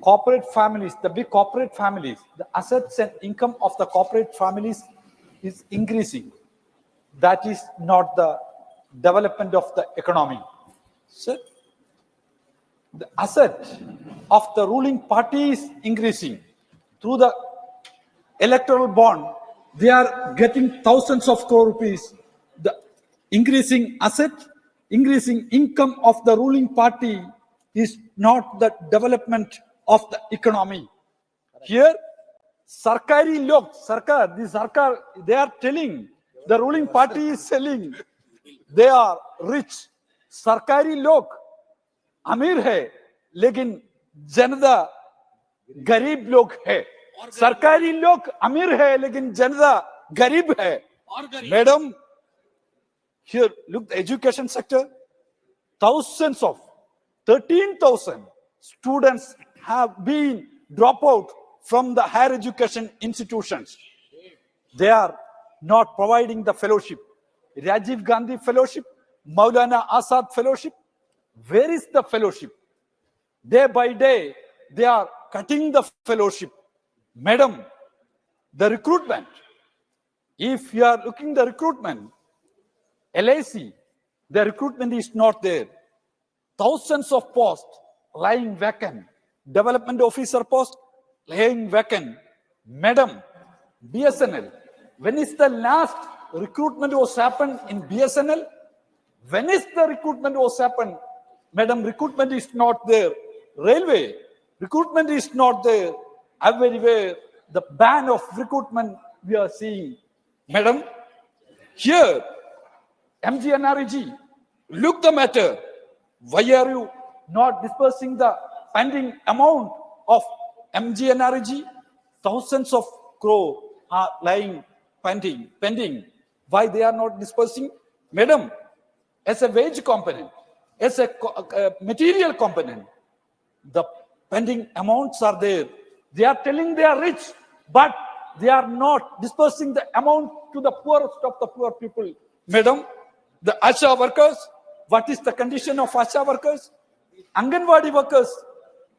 corporate families, the big corporate families, the assets and income of the corporate families is increasing. That is not the development of the economy. So, the asset of the ruling party is increasing. Through the electoral bond, they are getting thousands of crore rupees. The increasing asset, increasing income of the ruling party is not the development of the economy. Here, Sarkari log, Sarkar, they are telling, the ruling party is selling, they are rich. Sarkari log अमीर है लेकिन जनता गरीब लोग है. सरकारी लोग अमीर है लेकिन जनता गरीब है. Madam, here look the education sector. Thousands of 13,000 students have been dropped out from the higher education institutions. They are not providing the fellowship. Rajiv Gandhi fellowship, Maulana Azad fellowship. Where is the fellowship? Day by day, they are cutting the fellowship. Madam, the recruitment. If you are looking the recruitment, LIC, the recruitment is not there. Thousands of posts lying vacant. Development officer post lying vacant. Madam, BSNL, when is the last recruitment was happened in BSNL? When is the recruitment was happened? Madam, recruitment is not there. Railway, recruitment is not there. Everywhere, the ban of recruitment we are seeing. Madam, here, MGNREG, look the matter. Why are you not dispersing the pending amount of MGNREG? Thousands of crore are lying pending. Why they are not dispersing? Madam, as a wage component, as a material component, the pending amounts are there. They are telling they are rich, but they are not dispersing the amount to the poorest of the poor people. Madam, the ASHA workers, what is the condition of ASHA workers? Anganwadi workers,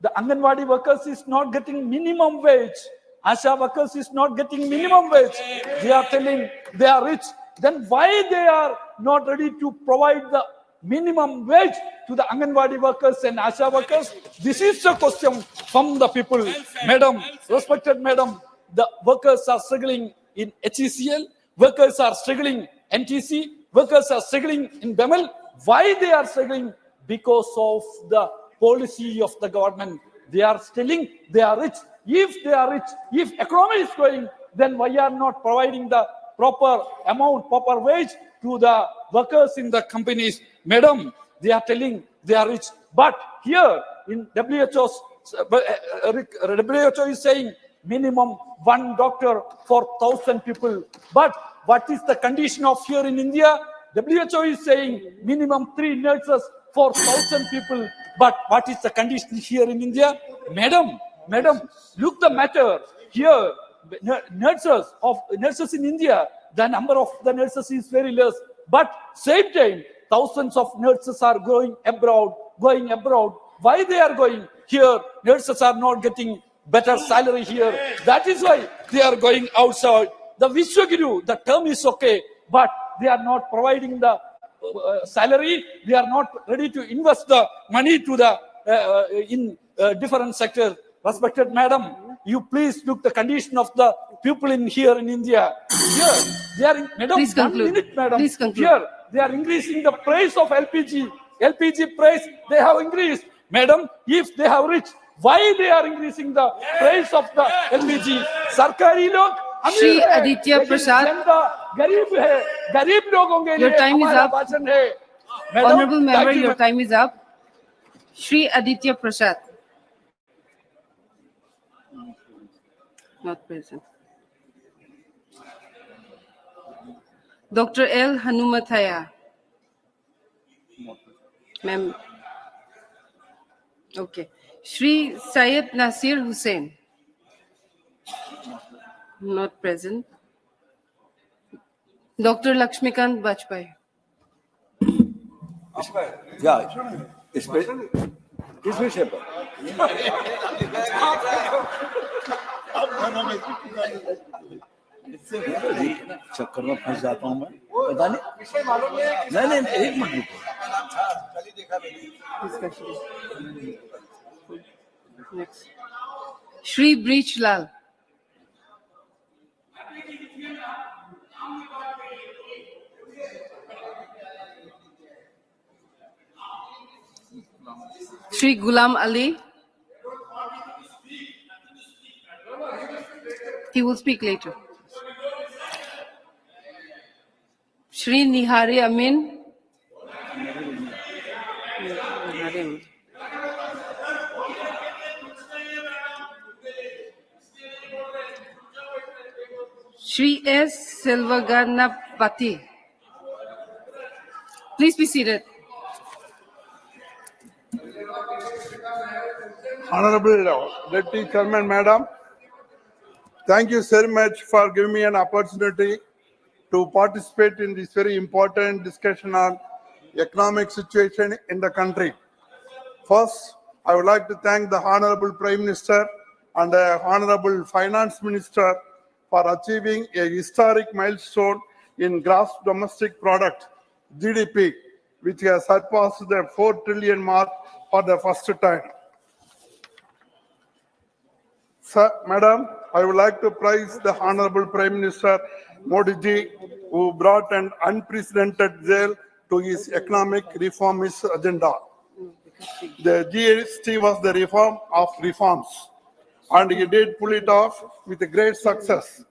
the Anganwadi workers is not getting minimum wage. ASHA workers is not getting minimum wage. They are telling they are rich. Then why they are not ready to provide the minimum wage to the Anganwadi workers and ASHA workers? This is the question from the people. Madam, respected madam, the workers are struggling in HECL, workers are struggling NTC, workers are struggling in BEML. Why they are struggling? Because of the policy of the government. They are telling they are rich. If they are rich, if economy is growing, then why are not providing the proper amount, proper wage to the workers in the companies? Madam, they are telling they are rich. But here in WHO is saying minimum one doctor for 1,000 people. But what is the condition of here in India? WHO is saying minimum 3 nurses for 1,000 people. But what is the condition here in India? Madam, look the matter here. Nurses in India, the number of the nurses is very less. But same time, thousands of nurses are going abroad. Why they are going? Here, nurses are not getting better salary here. That is why they are going outside. The Vishwaguru, the term is okay, but they are not providing the salary. They are not ready to invest the money to the in different sectors. Respected madam, you please look the condition of the people in here in India. Here, they are in, madam, Please conclude. 1 minute, madam. Please conclude. Here, they are increasing the price of LPG. LPG price, they have increased. Madam, if they have reached, why they are increasing the price of the LPG? Sarkari log, Shri Aditya Prasad, your time is up. Honorable member, your time is up. Shri Aditya Prasad. Not present. Dr. L. Hanumathaya. Ma'am. Okay. Shri Syed Nasir Hussain. Not present. Dr. Lakshmikant Bajpai. Yeah, it's चक्कर में फंस जाता हूँ मैं, पता नहीं। नहीं, एक मिनट रुको। Next. Shri Breach Lal. Shri Ghulam Ali. He will speak later. Shri Nihari Amin. Nihari Amin. Shri S. Silvaganapati. Please be seated. Honorable Deputy Chairman, Madam, thank you very much for giving me an opportunity to participate in this very important discussion on economic situation in the country. First, I would like to thank the Honorable Prime Minister and the Honorable Finance Minister for achieving a historic milestone in gross domestic product, GDP, which has surpassed the 4 trillion mark for the first time. Sir, Madam, I would like to praise the Honorable Prime Minister Modi ji, who brought an unprecedented zeal to his economic reformist agenda. The GST was the reform of reforms, and he did pull it off with a great success.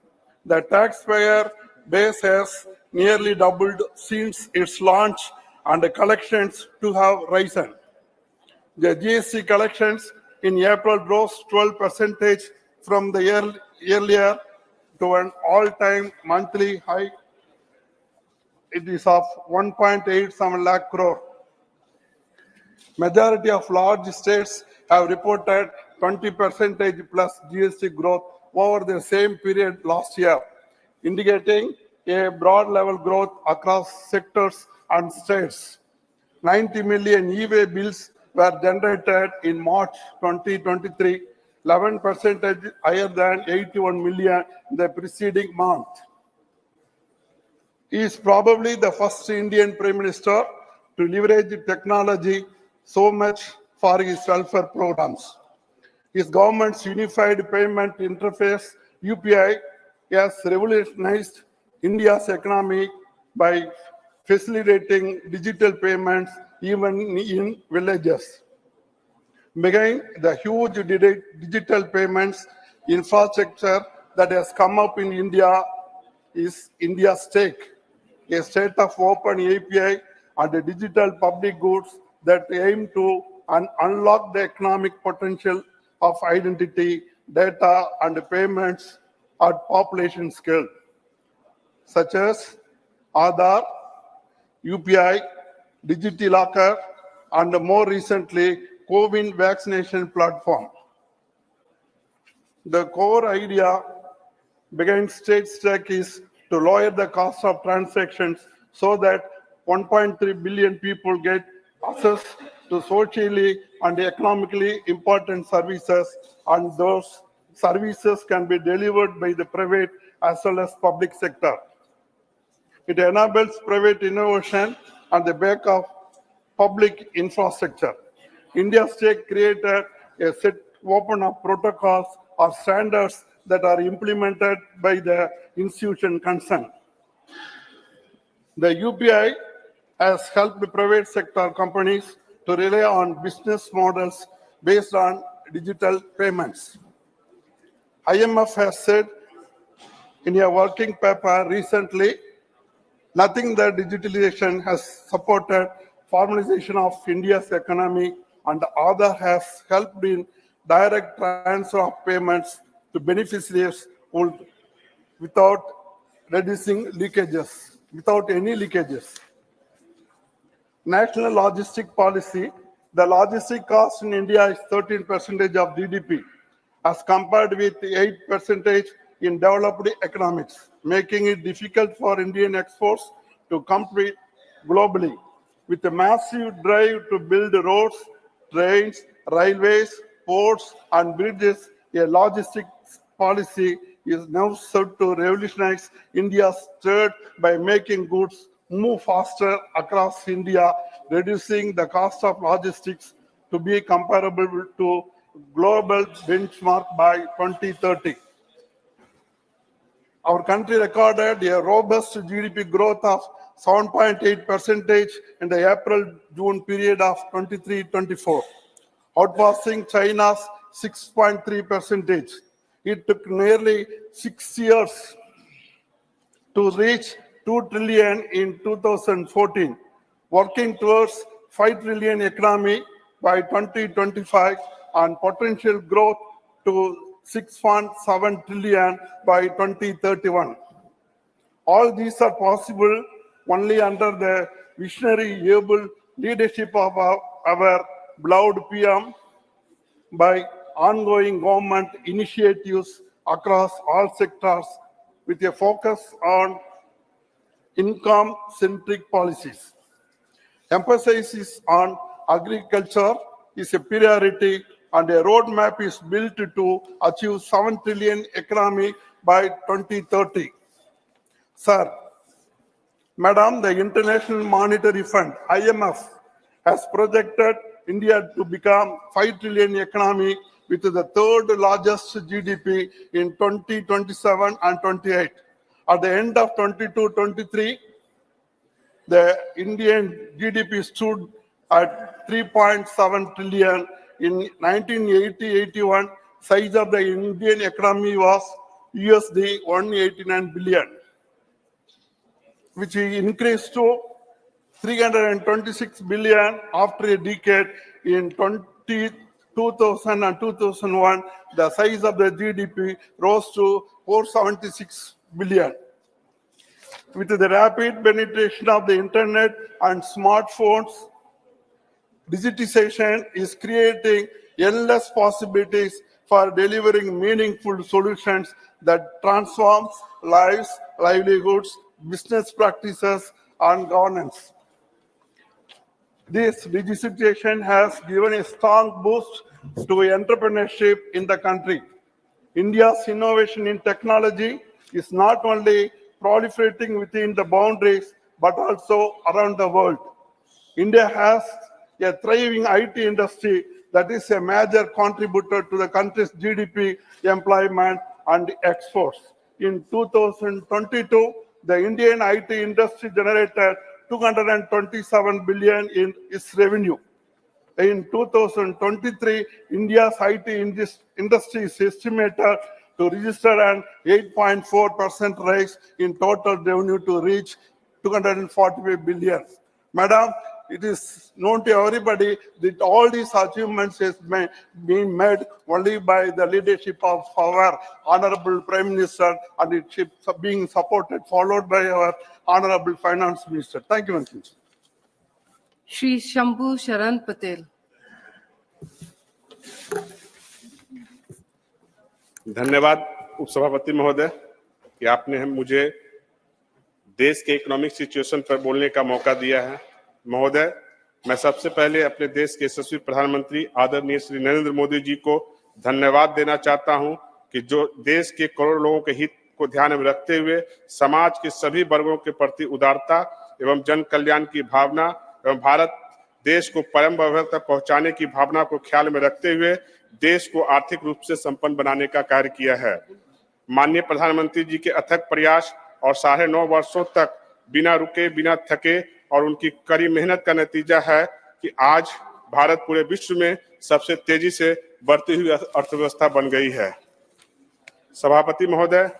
The taxpayer base has nearly doubled since its launch, and the collections to have risen. The GST collections in April rose 12% from the earlier to an all-time monthly high. It is of 1.87 lakh crore. Majority of large states have reported 20% plus GST growth over the same period last year, indicating a broad level growth across sectors and states. 90 million e-way bills were generated in March 2023, 11% higher than 81 million in the preceding month. He is probably the first Indian Prime Minister to leverage technology so much for his welfare programs. His government's unified payment interface, UPI, has revolutionized India's economy by facilitating digital payments even in villages. Behind the huge digital payments infrastructure that has come up in India is India's stake, a state of open API and digital public goods that aim to unlock the economic potential of identity, data, and payments at population scale, such as Aadhaar, UPI, DigiLocker, and more recently, COVID vaccination platform. The core idea behind state stake is to lower the cost of transactions so that 1.3 billion people get access to socially and economically important services, and those services can be delivered by the private as well as public sector. It enables private innovation on the back of public infrastructure. India's stake created a set open of protocols or standards that are implemented by the institution concerned. The UPI has helped private sector companies to rely on business models based on digital payments. IMF has said in a working paper recently, nothing that digitalization has supported formalization of India's economy, and other has helped in direct transfer of payments to beneficiaries without reducing leakages, without any leakages. National logistic policy, the logistic cost in India is 13% of GDP, as compared with 8% in developed economies, making it difficult for Indian exports to compete globally. With a massive drive to build roads, trains, railways, ports and bridges, a logistics policy is now set to revolutionize India's trade by making goods move faster across India, reducing the cost of logistics to be comparable to global benchmark by 2030. Our country recorded a robust GDP growth of 7.8% in the April-June period of 23-24, outpacing China's 6.3%. It took nearly 6 years to reach 2 trillion in 2014, working towards 5 trillion economy by 2025 and potential growth to 6.7 trillion by 2031. All these are possible only under the visionary, able leadership of our beloved PM by ongoing government initiatives across all sectors with a focus on income-centric policies. Emphasis on agriculture is a priority and a roadmap is built to achieve 7 trillion economy by 2030. Sir, Madam, the International Monetary Fund, IMF, has projected India to become 5 trillion economy with the third largest GDP in 2027 and 28. At the end of 22-23, the Indian GDP stood at 3.7 trillion. In 1980-81, size of the Indian economy was USD 189 billion, which increased to 326 billion after a decade. In 2000 and 2001, the size of the GDP rose to 476 billion. With the rapid penetration of the internet and smartphones, digitization is creating endless possibilities for delivering meaningful solutions that transform lives, livelihoods, business practices, and governance. This digitization has given a strong boost to entrepreneurship in the country. India's innovation in technology is not only proliferating within the boundaries, but also around the world. India has a thriving IT industry that is a major contributor to the country's GDP, employment, and exports. In 2022, the Indian IT industry generated 227 billion in its revenue. In 2023, India's IT industry is estimated to register an 8.4% rise in total revenue to reach 245 billion. Madam, it is known to everybody that all these achievements has been made only by the leadership of our Honorable Prime Minister, and it's being supported, followed by our Honorable Finance Minister. Thank you very much. Shri Shambhu Sharan Patel. धन्यवाद उपसभापति महोदय कि आपने मुझे देश के economic situation पर बोलने का मौका दिया है। महोदय, मैं सबसे पहले अपने देश के यशस्वी प्रधानमंत्री आदरणीय श्री नरेंद्र मोदी जी को धन्यवाद देना चाहता हूं कि जो देश के करोड़ों लोगों के हित को ध्यान में रखते हुए समाज के सभी वर्गों के प्रति उदारता एवं जन कल्याण की भावना एवं भारत देश को परम वैभव तक पहुंचाने की भावना को ख्याल में रखते हुए देश को आर्थिक रूप से संपन्न बनाने का कार्य किया है। माननीय प्रधानमंत्री जी के अथक प्रयास और 9.5 वर्षों तक बिना रुके, बिना थके और उनकी कड़ी मेहनत का नतीजा है कि आज भारत पूरे विश्व में सबसे तेजी से बढ़ती हुई अर्थव्यवस्था बन गई है। सभापति महोदय,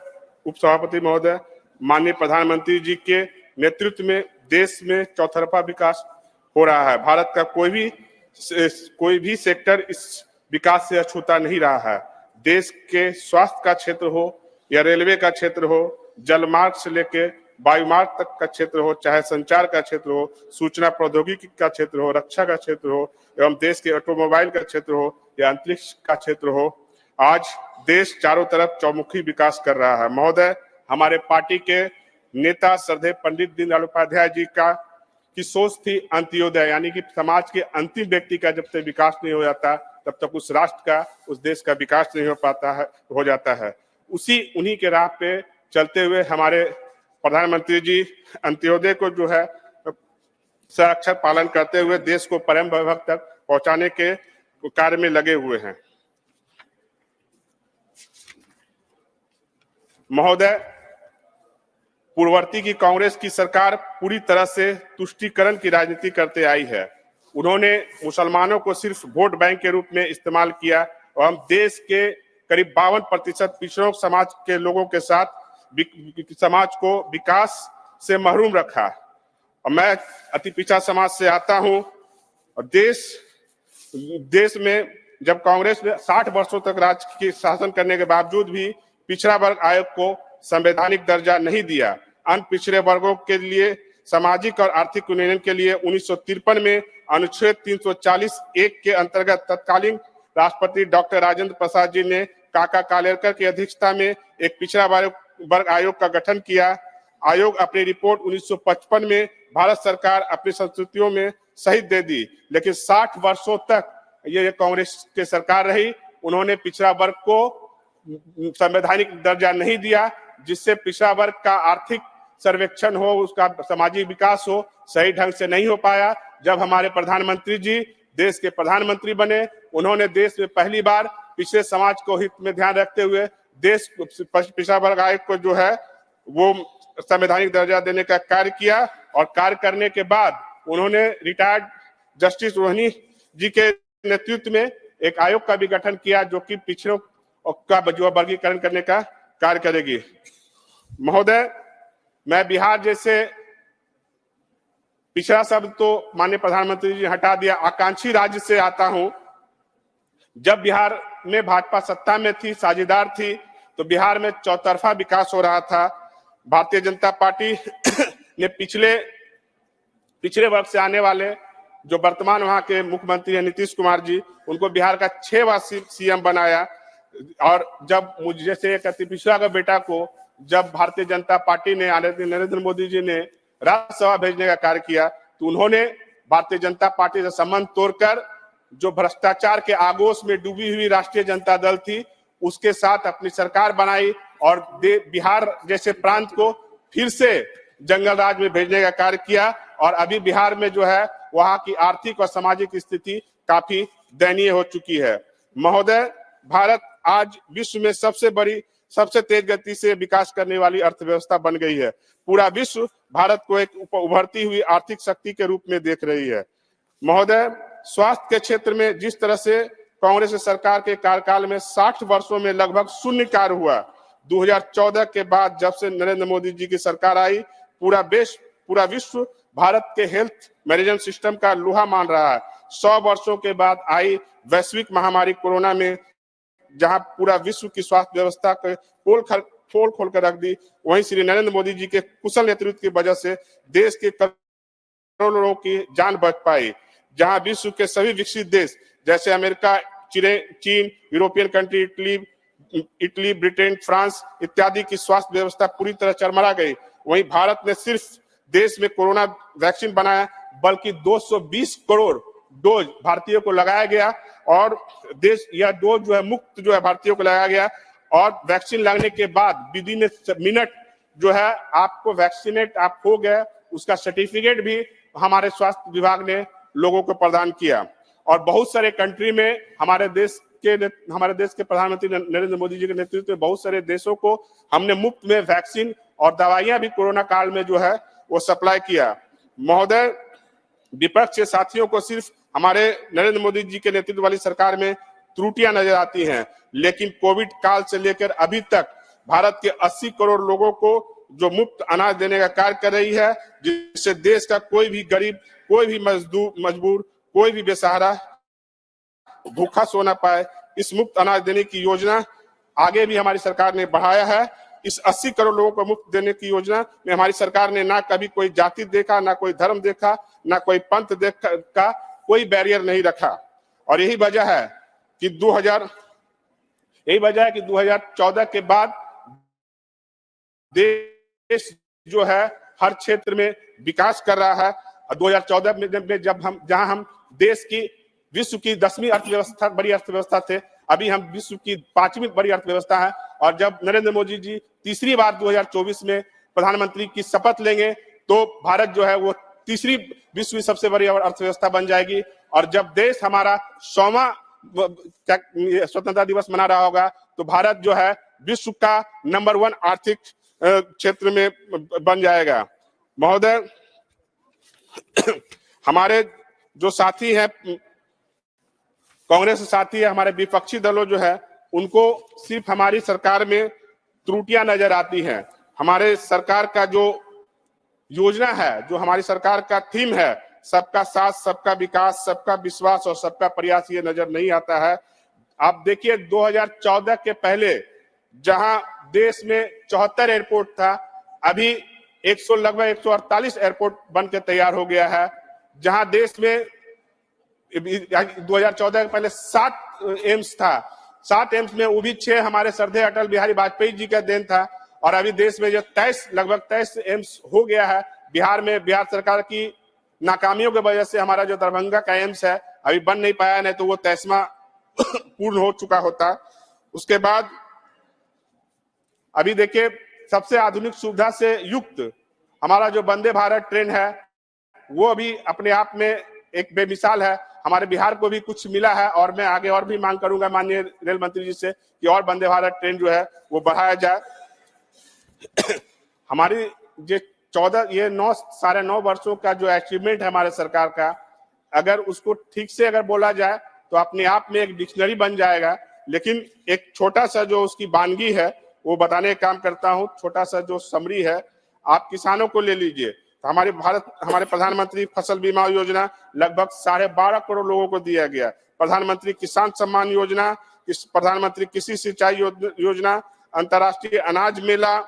उपसभापति महोदय, माननीय प्रधानमंत्री जी के नेतृत्व में देश में चौतरफा विकास हो रहा है। भारत का कोई भी सेक्टर इस विकास से अछूता नहीं रहा है। देश के स्वास्थ्य का क्षेत्र हो या रेलवे का क्षेत्र हो, जलमार्ग से लेकर वायुमार्ग तक का क्षेत्र हो, चाहे संचार का क्षेत्र हो, सूचना प्रौद्योगिकी का क्षेत्र हो, रक्षा का क्षेत्र हो एवं देश के ऑटोमोबाइल का क्षेत्र हो या अंतरिक्ष का क्षेत्र हो, आज देश चारों तरफ चौमुखी विकास कर रहा है। महोदय, हमारे पार्टी के नेता श्रद्धेय पंडित दीनदयाल उपाध्याय जी की सोच थी अंत्योदय, यानी कि समाज के अंतिम व्यक्ति का जब तक विकास नहीं हो जाता तब तक उस राष्ट्र का, उस देश का विकास नहीं हो पाता है, हो जाता है। उन्हीं के राह पे चलते हुए हमारे प्रधानमंत्री जी अंत्योदय को जो है साक्षर पालन करते हुए देश को परम वैभव तक पहुंचाने के कार्य में लगे हुए हैं। महोदय, पूर्ववर्ती की कांग्रेस की सरकार पूरी तरह से तुष्टीकरण की राजनीति करते आई है। उन्होंने मुसलमानों को सिर्फ वोट बैंक के रूप में इस्तेमाल किया और हम देश के करीब 52% पिछड़ों समाज के लोगों के साथ समाज को विकास से महरूम रखा। और मैं अति पिछड़ा समाज से आता हूं और देश में जब कांग्रेस ने 60 वर्षों तक राज्य की शासन करने के बावजूद भी पिछड़ा वर्ग आयोग को संवैधानिक दर्जा नहीं दिया। अन्य पिछड़े वर्गों के लिए सामाजिक और आर्थिक उन्नयन के लिए 1953 में अनुच्छेद 340(1) के अंतर्गत तत्कालीन राष्ट्रपति डॉक्टर राजेंद्र प्रसाद जी ने काका कालेलकर की अध्यक्षता में एक पिछड़ा वर्ग आयोग का गठन किया। आयोग अपनी रिपोर्ट 1955 में भारत सरकार अपनी संस्तुतियों में सहित दे दी, लेकिन 60 वर्षों तक ये कांग्रेस की सरकार रही। उन्होंने पिछड़ा वर्ग को संवैधानिक दर्जा नहीं दिया, जिससे पिछड़ा वर्ग का आर्थिक सर्वेक्षण हो, उसका सामाजिक विकास हो, सही ढंग से नहीं हो पाया। जब हमारे प्रधानमंत्री जी देश के प्रधानमंत्री बने, उन्होंने देश में पहली बार पिछड़े समाज को हित में ध्यान रखते हुए देश पिछड़ा वर्ग आयोग को जो है वो संवैधानिक दर्जा देने का कार्य किया। और कार्य करने के बाद उन्होंने रिटायर्ड जस्टिस रोहिणी जी के नेतृत्व में एक आयोग का भी गठन किया, जो कि पिछड़ों का वर्गीकरण करने का कार्य करेगी। महोदय, मैं बिहार जैसे पिछड़ा शब्द तो माननीय प्रधानमंत्री जी हटा दिया, आकांक्षी राज्य से आता हूं। जब बिहार में भाजपा सत्ता में थी, साझेदार थी, तो बिहार में चौतरफा विकास हो रहा था। भारतीय जनता पार्टी ने पिछड़े वर्ग से आने वाले जो वर्तमान वहां के मुख्यमंत्री हैं नीतीश कुमार जी, उनको बिहार का 6 बार सीएम बनाया। और जब मुझ जैसे एक अति पिछड़ा का बेटा को जब भारतीय जनता पार्टी ने, नरेंद्र मोदी जी ने राज्यसभा भेजने का कार्य किया, तो उन्होंने भारतीय जनता पार्टी से संबंध तोड़कर जो भ्रष्टाचार के आगोश में डूबी हुई राष्ट्रीय जनता दल थी, उसके साथ अपनी सरकार बनाई और बिहार जैसे प्रांत को फिर से जंगल राज में भेजने का कार्य किया। और अभी बिहार में जो है वहां की आर्थिक और सामाजिक स्थिति काफी दयनीय हो चुकी है। महोदय, भारत आज विश्व में सबसे तेज गति से विकास करने वाली अर्थव्यवस्था बन गई है। पूरा विश्व भारत को एक उभरती हुई आर्थिक शक्ति के रूप में देख रही है। महोदय, स्वास्थ्य के क्षेत्र में जिस तरह से कांग्रेस सरकार के कार्यकाल में 60 वर्षों में लगभग शून्य कार्य हुआ, 2014 के बाद जब से नरेंद्र मोदी जी की सरकार आई, पूरा विश्व भारत के हेल्थ मैनेजमेंट सिस्टम का लोहा मान रहा है। 100 वर्षों के बाद आई वैश्विक महामारी कोरोना में जहां पूरा विश्व की स्वास्थ्य व्यवस्था को पोल खोल कर रख दी, वहीं श्री नरेंद्र मोदी जी के कुशल नेतृत्व की वजह से देश के करोड़ों लोगों की जान बच पाई। जहां विश्व के सभी विकसित देश जैसे अमेरिका, चीन, European country, Italy, Britain, France इत्यादि की स्वास्थ्य व्यवस्था पूरी तरह चरमरा गई, वहीं भारत ने सिर्फ देश में कोरोना वैक्सीन बनाया, बल्कि 220 करोड़ डोज भारतीयों को लगाया गया। और यह डोज जो है मुफ्त जो है भारतीयों को लगाया गया। और वैक्सीन लगने के बाद विदिन मिनट जो है आपको वैक्सीनेट आप हो गए, उसका सर्टिफिकेट भी हमारे स्वास्थ्य विभाग ने लोगों को प्रदान किया। और बहुत सारे कंट्री में हमारे देश के प्रधानमंत्री नरेंद्र मोदी जी के नेतृत्व में बहुत सारे देशों को हमने मुफ्त में वैक्सीन और दवाइयां भी कोरोना काल में जो है वो सप्लाई किया। महोदय, विपक्ष के साथियों को सिर्फ हमारे नरेंद्र मोदी जी के नेतृत्व वाली सरकार में त्रुटियां नजर आती हैं, लेकिन कोविड काल से लेकर अभी तक भारत के 80 करोड़ लोगों को जो मुफ्त अनाज देने का कार्य कर रही है, जिससे देश का कोई भी गरीब, कोई भी मजबूर, कोई भी बेसहारा भूखा सो ना पाए। इस मुफ्त अनाज देने की योजना आगे भी हमारी सरकार ने बढ़ाया है। इस 80 करोड़ लोगों को मुफ्त देने की योजना में हमारी सरकार ने ना कभी कोई जाति देखा, ना कोई धर्म देखा, ना कोई पंथ देखा, कोई बैरियर नहीं रखा। और यही वजह है कि 2014 के बाद देश जो है हर क्षेत्र में विकास कर रहा है। 2014 में जहां हम देश की विश्व की 10वीं अर्थव्यवस्था, बड़ी अर्थव्यवस्था थे, अभी हम विश्व की 5वीं बड़ी अर्थव्यवस्था है। और जब नरेंद्र मोदी जी तीसरी बार 2024 में प्रधानमंत्री की शपथ लेंगे तो भारत जो है वो तीसरी विश्व की सबसे बड़ी अर्थव्यवस्था बन जाएगी। और जब देश हमारा 100वां स्वतंत्रता दिवस मना रहा होगा तो भारत जो है विश्व का नंबर 1 आर्थिक क्षेत्र में बन जाएगा। महोदय, हमारे जो साथी हैं, कांग्रेस साथी है, हमारे विपक्षी दलों जो है उनको सिर्फ हमारी सरकार में त्रुटियां नजर आती हैं। हमारे सरकार का जो योजना है, जो हमारी सरकार का थीम है, सबका साथ, सबका विकास, सबका विश्वास और सबका प्रयास, ये नजर नहीं आता है। आप देखिए 2014 के पहले जहां देश में 74 एयरपोर्ट था, अभी लगभग 148 एयरपोर्ट बन के तैयार हो गया है। जहां देश में 2014 के पहले 7 एम्स था, 7 एम्स में वो भी 6 हमारे श्रद्धेय अटल बिहारी वाजपेयी जी का देन था। और अभी देश में जो लगभग 23 एम्स हो गया है। बिहार में बिहार सरकार की नाकामियों की वजह से हमारा जो दरभंगा का एम्स है अभी बन नहीं पाया, नहीं तो वो 23वां पूर्ण हो चुका होता। उसके बाद अभी देखिए सबसे आधुनिक सुविधा से युक्त हमारा जो वंदे भारत ट्रेन है वो अभी अपने आप में एक बेमिसाल है। हमारे बिहार को भी कुछ मिला है और मैं आगे और भी मांग करूंगा माननीय रेल मंत्री जी से कि और वंदे भारत ट्रेन जो है वो बढ़ाया जाए। हमारी जो 9.5 वर्षों का जो अचीवमेंट है हमारे सरकार का, अगर उसको ठीक से अगर बोला जाए तो अपने आप में एक डिक्शनरी बन जाएगा। लेकिन एक छोटा सा जो उसकी वानगी है वो बताने का काम करता हूं। छोटा सा जो समरी है, आप किसानों को ले लीजिए तो हमारे प्रधानमंत्री फसल बीमा योजना लगभग 12.5 करोड़ लोगों को दिया गया। प्रधानमंत्री किसान सम्मान योजना, प्रधानमंत्री कृषि सिंचाई योजना, अंतर्राष्ट्रीय अनाज मेला,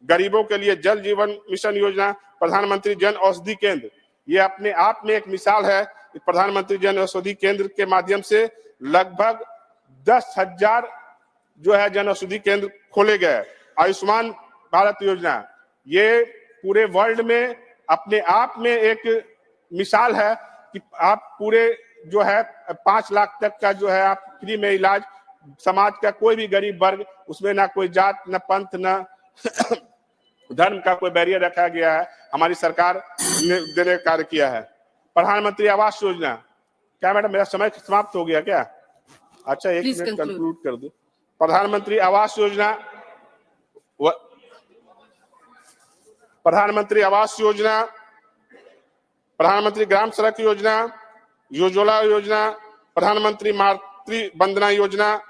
गरीबों के लिए जल जीवन मिशन योजना, प्रधानमंत्री जन औषधि केंद्र, ये अपने आप में एक मिसाल है। प्रधानमंत्री जन औषधि केंद्र के माध्यम से लगभग 10,000 जो है जन औषधि केंद्र खोले गए। आयुष्मान भारत योजना, ये पूरे वर्ल्ड में अपने आप में एक मिसाल है कि आप पूरे जो है 5 लाख तक का जो है आप फ्री में इलाज, समाज का कोई भी गरीब वर्ग, उसमें ना कोई जात, ना पंथ, ना धर्म का कोई बैरियर रखा गया है, हमारी सरकार ने देने का कार्य किया है। प्रधानमंत्री आवास योजना, क्या मैडम मेरा समय समाप्त हो गया क्या? अच्छा, 1 मिनट कंक्लूड कर दूं। प्रधानमंत्री आवास योजना, प्रधानमंत्री आवास योजना, प्रधानमंत्री ग्राम सड़क योजना, उज्ज्वला योजना, प्रधानमंत्री मातृ वंदना योजना,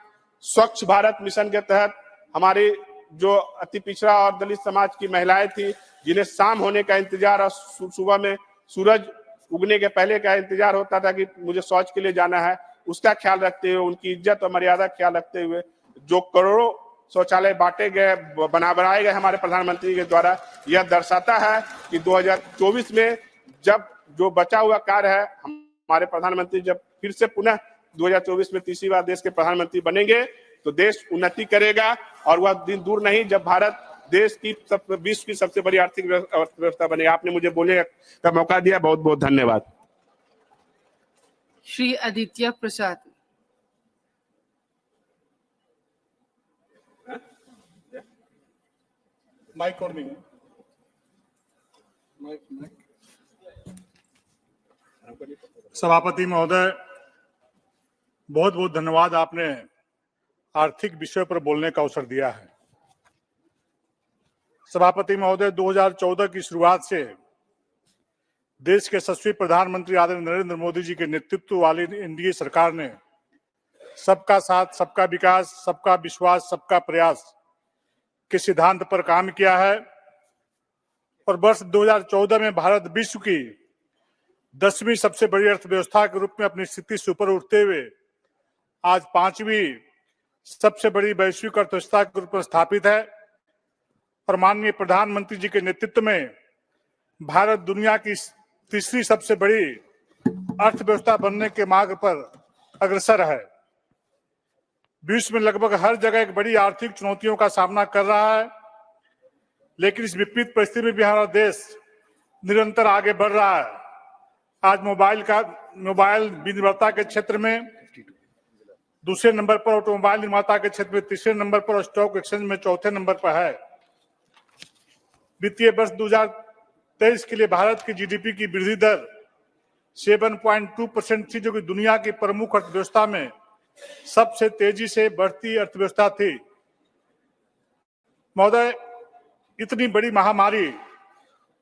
स्वच्छ भारत मिशन के तहत हमारी जो अति पिछड़ा और दलित समाज की महिलाएं थी, जिन्हें शाम होने का इंतजार और सुबह में सूरज उगने के पहले का इंतजार होता था कि मुझे शौच के लिए जाना है, उसका ख्याल रखते हुए, उनकी इज्जत और मर्यादा का ख्याल रखते हुए जो करोड़ों शौचालय बांटे गए, बनाए गए हमारे प्रधानमंत्री के द्वारा, यह दर्शाता है कि 2024 में जब जो बचा हुआ कार्य है, हमारे प्रधानमंत्री जब फिर से पुनः 2024 में तीसरी बार देश के प्रधानमंत्री बनेंगे तो देश उन्नति करेगा। और वह दिन दूर नहीं जब भारत देश की विश्व की सबसे बड़ी आर्थिक व्यवस्था बनेगा। आपने मुझे बोलने का मौका दिया, बहुत बहुत धन्यवाद। श्री आदित्य प्रसाद। माइक और नहीं, सभापति महोदय, बहुत बहुत धन्यवाद, आपने आर्थिक विषय पर बोलने का अवसर दिया है। सभापति महोदय, 2014 की शुरुआत से देश के यशस्वी प्रधानमंत्री आदरणीय नरेंद्र मोदी जी के नेतृत्व वाली एनडीए सरकार ने सबका साथ, सबका विकास, सबका विश्वास, सबका प्रयास के सिद्धांत पर काम किया है। और वर्ष 2014 में भारत विश्व की 10वीं सबसे बड़ी अर्थव्यवस्था के रूप में अपनी स्थिति से ऊपर उठते हुए आज 5वीं सबसे बड़ी वैश्विक अर्थव्यवस्था के रूप में स्थापित है। और माननीय प्रधानमंत्री जी के नेतृत्व में भारत दुनिया की तीसरी सबसे बड़ी अर्थव्यवस्था बनने के मार्ग पर अग्रसर है। विश्व में लगभग हर जगह एक बड़ी आर्थिक चुनौतियों का सामना कर रहा है, लेकिन इस विपरीत परिस्थिति में भी हमारा देश निरंतर आगे बढ़ रहा है। आज मोबाइल विनिर्माता के क्षेत्र में दूसरे नंबर पर, ऑटोमोबाइल निर्माता के क्षेत्र में तीसरे नंबर पर और स्टॉक एक्सचेंज में चौथे नंबर पर है। वित्तीय वर्ष 2023 के लिए भारत की जीडीपी की वृद्धि दर 7.2% थी, जो कि दुनिया की प्रमुख अर्थव्यवस्था में सबसे तेजी से बढ़ती अर्थव्यवस्था थी। महोदय, इतनी बड़ी महामारी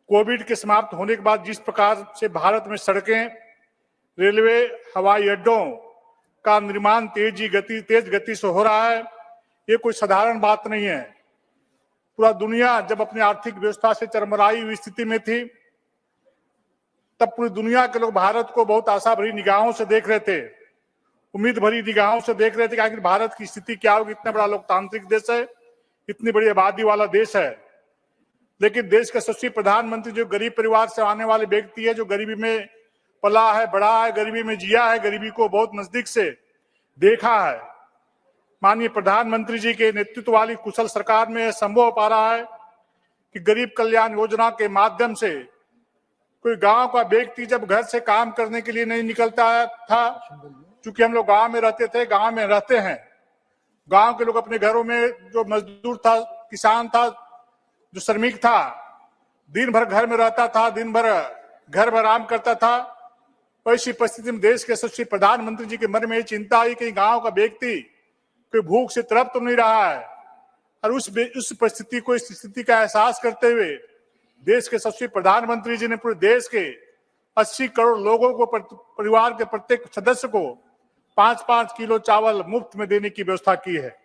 कोविड के समाप्त होने के बाद जिस प्रकार से भारत में सड़कें, रेलवे, हवाई अड्डों का निर्माण तेज गति से हो रहा है, ये कोई साधारण बात नहीं है। पूरा दुनिया जब अपनी आर्थिक व्यवस्था से चरमराई हुई स्थिति में थी, तब पूरी दुनिया के लोग भारत को बहुत आशा भरी निगाहों से देख रहे थे, उम्मीद भरी निगाहों से देख रहे थे कि आखिर भारत की स्थिति क्या होगी। इतना बड़ा लोकतांत्रिक देश है, इतनी बड़ी आबादी वाला देश है, लेकिन देश के यशस्वी प्रधानमंत्री जो गरीब परिवार से आने वाले व्यक्ति है, जो गरीबी में पला है, बड़ा है, गरीबी में जिया है, गरीबी को बहुत नजदीक से देखा है, माननीय प्रधानमंत्री जी के नेतृत्व वाली कुशल सरकार में यह संभव हो पा रहा है कि गरीब कल्याण योजना के माध्यम से कोई गांव का व्यक्ति जब घर से काम करने के लिए नहीं निकलता था, चूंकि हम लोग गांव में रहते थे, गांव में रहते हैं, गांव के लोग अपने घरों में जो मजदूर था, किसान था, जो श्रमिक था, दिन भर घर में रहता था, दिन भर घर में आराम करता था। ऐसी परिस्थिति में देश के यशस्वी प्रधानमंत्री जी के मन में चिंता आई कि गांव का व्यक्ति कोई भूख से तड़प तो नहीं रहा है, और उस परिस्थिति को, इस स्थिति का एहसास करते हुए देश के यशस्वी प्रधानमंत्री जी ने पूरे देश के 80 करोड़ लोगों को, परिवार के प्रत्येक सदस्य को 5-5 किलो चावल मुफ्त में देने की व्यवस्था की है।